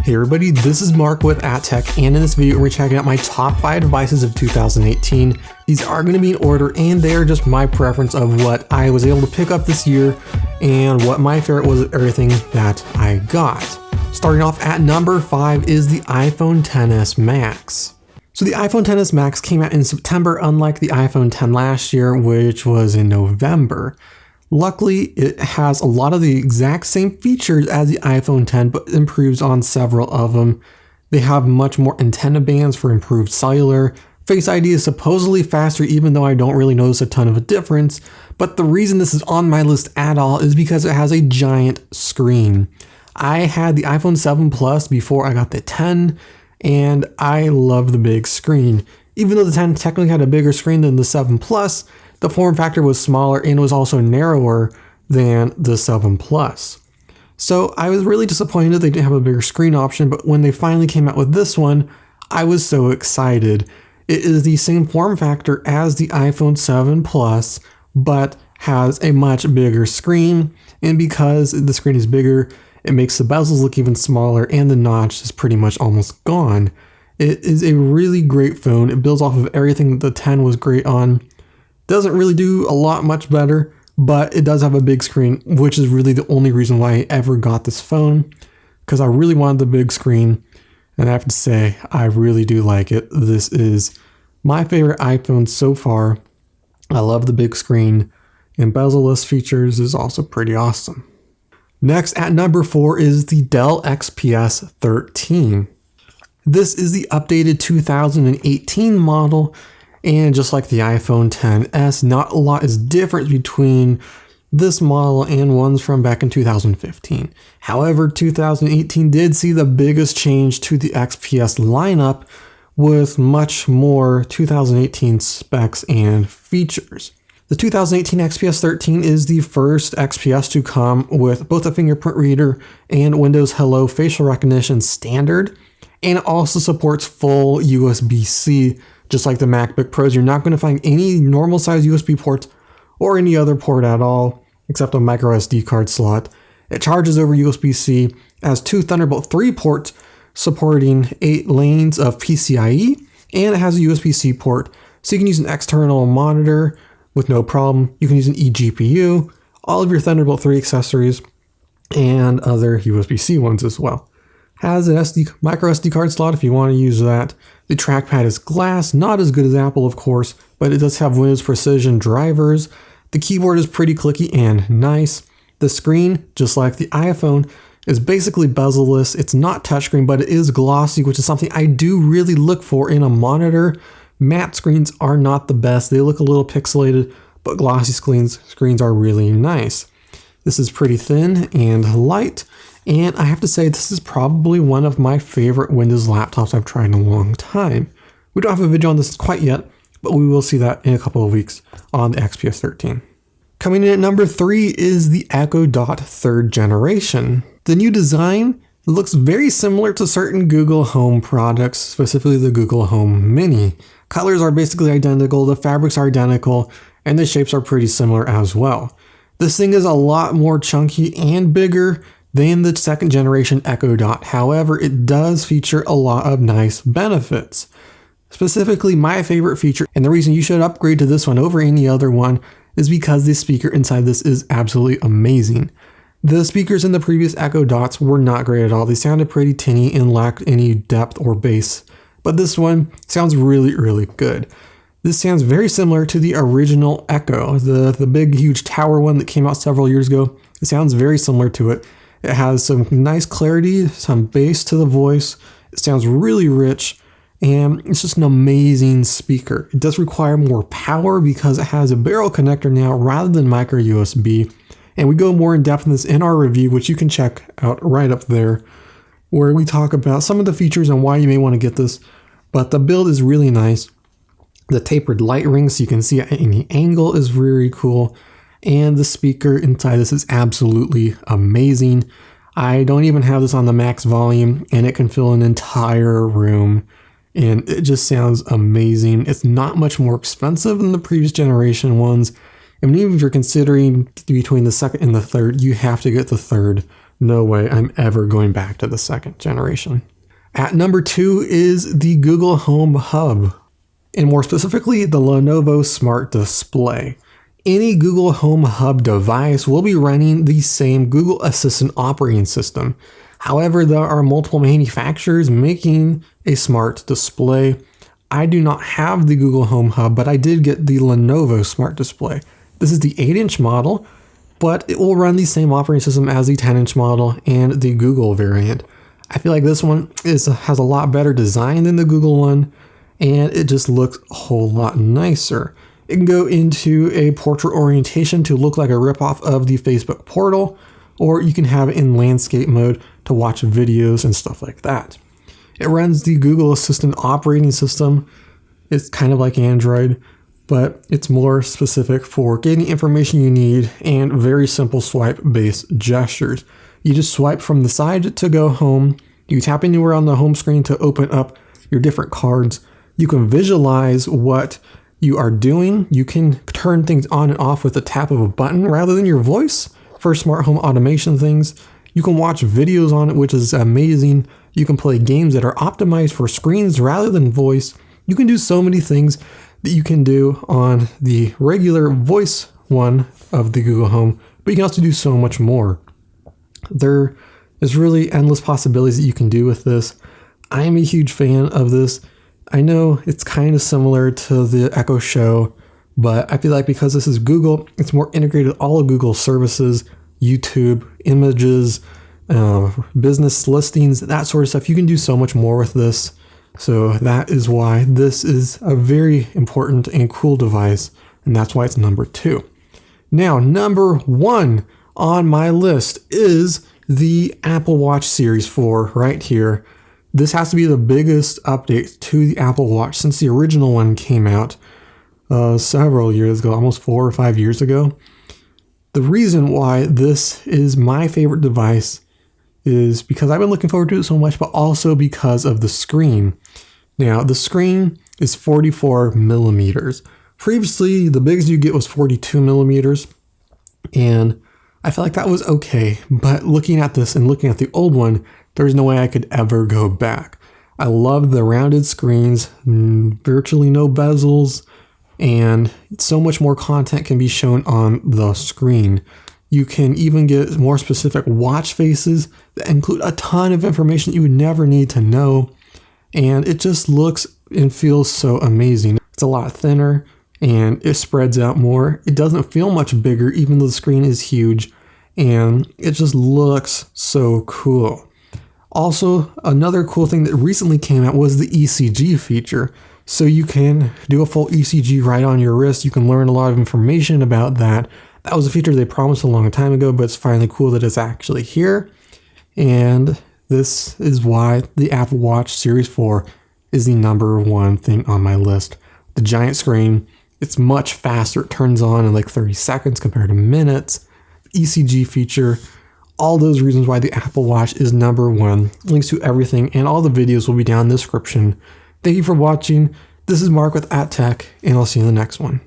Hey everybody, this is Mark with AtTech, and in this video we're checking out my top 5 devices of 2018. These are going to be in order, and they are just my preference of what I was able to pick up this year and what my favorite was of everything that I got. Starting off at number 5 is the iPhone XS Max. So the iPhone XS Max came out in September, unlike the iPhone X last year, which was in November. Luckily, it has a lot of the exact same features as the iPhone X, but improves on several of them. They have much more antenna bands for improved cellular. Face ID is supposedly faster, even though I don't really notice a ton of a difference. But the reason this is on my list at all is because it has a giant screen. I had the iPhone 7 Plus before I got the 10, and I love the big screen. Even though the 10 technically had a bigger screen than the 7 Plus, the form factor was smaller and was also narrower than the 7 Plus. So I was really disappointed they didn't have a bigger screen option, but when they finally came out with this one, I was so excited. It is the same form factor as the iPhone 7 Plus, but has a much bigger screen, and because the screen is bigger, it makes the bezels look even smaller and the notch is pretty much almost gone. It is a really great phone. It builds off of everything that the 10 was great on. Doesn't really do a lot much better, but it does have a big screen, which is really the only reason why I ever got this phone, because I really wanted the big screen, and I have to say, I really do like it. This is my favorite iPhone so far. I love the big screen, and bezel-less features is also pretty awesome. Next, at number 4 is the Dell XPS 13. This is the updated 2018 model, and just like the iPhone XS, not a lot is different between this model and ones from back in 2015. However, 2018 did see the biggest change to the XPS lineup with much more 2018 specs and features. The 2018 XPS 13 is the first XPS to come with both a fingerprint reader and Windows Hello facial recognition standard, and it also supports full USB-C. Just like the MacBook Pros, you're not going to find any normal size USB ports or any other port at all, except a micro SD card slot. It charges over USB-C, has 2 Thunderbolt 3 ports supporting 8 lanes of PCIe, and it has a USB-C port, so you can use an external monitor with no problem. You can use an eGPU, all of your Thunderbolt 3 accessories, and other USB-C ones as well. Has an micro SD card slot if you want to use that. The trackpad is glass, not as good as Apple of course, but it does have Windows Precision drivers. The keyboard is pretty clicky and nice. The screen, just like the iPhone, is basically bezel-less. It's not touchscreen, but it is glossy, which is something I do really look for in a monitor. Matte screens are not the best. They look a little pixelated, but glossy screens are really nice. This is pretty thin and light. And I have to say, this is probably one of my favorite Windows laptops I've tried in a long time. We don't have a video on this quite yet, but we will see that in a couple of weeks on the XPS 13. Coming in at number 3 is the Echo Dot 3rd generation. The new design looks very similar to certain Google Home products, specifically the Google Home Mini. Colors are basically identical, the fabrics are identical, and the shapes are pretty similar as well. This thing is a lot more chunky and bigger than the 2nd generation Echo Dot. However, it does feature a lot of nice benefits. Specifically, my favorite feature, and the reason you should upgrade to this one over any other one, is because the speaker inside this is absolutely amazing. The speakers in the previous Echo Dots were not great at all. They sounded pretty tinny and lacked any depth or bass. But this one sounds really, really good. This sounds very similar to the original Echo, the big, huge tower one that came out several years ago. It sounds very similar to it. It has some nice clarity, some bass to the voice. It sounds really rich, and it's just an amazing speaker. It does require more power because it has a barrel connector now rather than micro USB. And we go more in depth in this in our review, which you can check out right up there, where we talk about some of the features and why you may want to get this. But the build is really nice. The tapered light ring, so you can see at any angle, is really cool. And the speaker inside this is absolutely amazing. I don't even have this on the max volume, and it can fill an entire room, and it just sounds amazing. It's not much more expensive than the previous generation ones. I mean, even if you're considering between the 2nd and the 3rd, you have to get the 3rd no way I'm ever going back to the second generation. At number 2 is the Google Home Hub, and more specifically, the Lenovo Smart Display. Any Google Home Hub device will be running the same Google Assistant operating system. However, there are multiple manufacturers making a smart display. I do not have the Google Home Hub, but I did get the Lenovo Smart Display. This is the 8-inch model, but it will run the same operating system as the 10-inch model and the Google variant. I feel like this one has a lot better design than the Google one, and it just looks a whole lot nicer. It can go into a portrait orientation to look like a ripoff of the Facebook portal, or you can have it in landscape mode to watch videos and stuff like that. It runs the Google Assistant operating system. It's kind of like Android, but it's more specific for getting information you need and very simple swipe-based gestures. You just swipe from the side to go home. You tap anywhere on the home screen to open up your different cards. You can visualize what you are doing. You can turn things on and off with the tap of a button rather than your voice for smart home automation things. You can watch videos on it, which is amazing. You can play games that are optimized for screens rather than voice. You can do so many things that you can do on the regular voice one of the Google Home, but you can also do so much more. There is really endless possibilities that you can do with this. I am a huge fan of this. I know it's kind of similar to the Echo Show, but I feel like because this is Google, it's more integrated with all of Google's services, YouTube, images, business listings, that sort of stuff. You can do so much more with this. So that is why this is a very important and cool device, and that's why it's number 2. Now, number 1 on my list is the Apple Watch Series 4 right here. This has to be the biggest update to the Apple Watch since the original one came out several years ago, almost 4 or 5 years ago. The reason why this is my favorite device is because I've been looking forward to it so much, but also because of the screen. Now, the screen is 44 millimeters. Previously, the biggest you get was 42 millimeters, and I felt like that was okay. But looking at this and looking at the old one, there's no way I could ever go back. I love the rounded screens, virtually no bezels, and so much more content can be shown on the screen. You can even get more specific watch faces that include a ton of information you would never need to know. And it just looks and feels so amazing. It's a lot thinner and it spreads out more. It doesn't feel much bigger, even though the screen is huge. And it just looks so cool. Also, another cool thing that recently came out was the ECG feature. So you can do a full ECG right on your wrist. You can learn a lot of information about that. That was a feature they promised a long time ago, but it's finally cool that it's actually here. And this is why the Apple Watch Series 4 is the number 1 thing on my list. The giant screen, it's much faster. It turns on in like 30 seconds compared to minutes. The ECG feature, all those reasons why the Apple Watch is number 1. Links to everything and all the videos will be down in the description. Thank you for watching. This is Mark with @Tech, and I'll see you in the next one.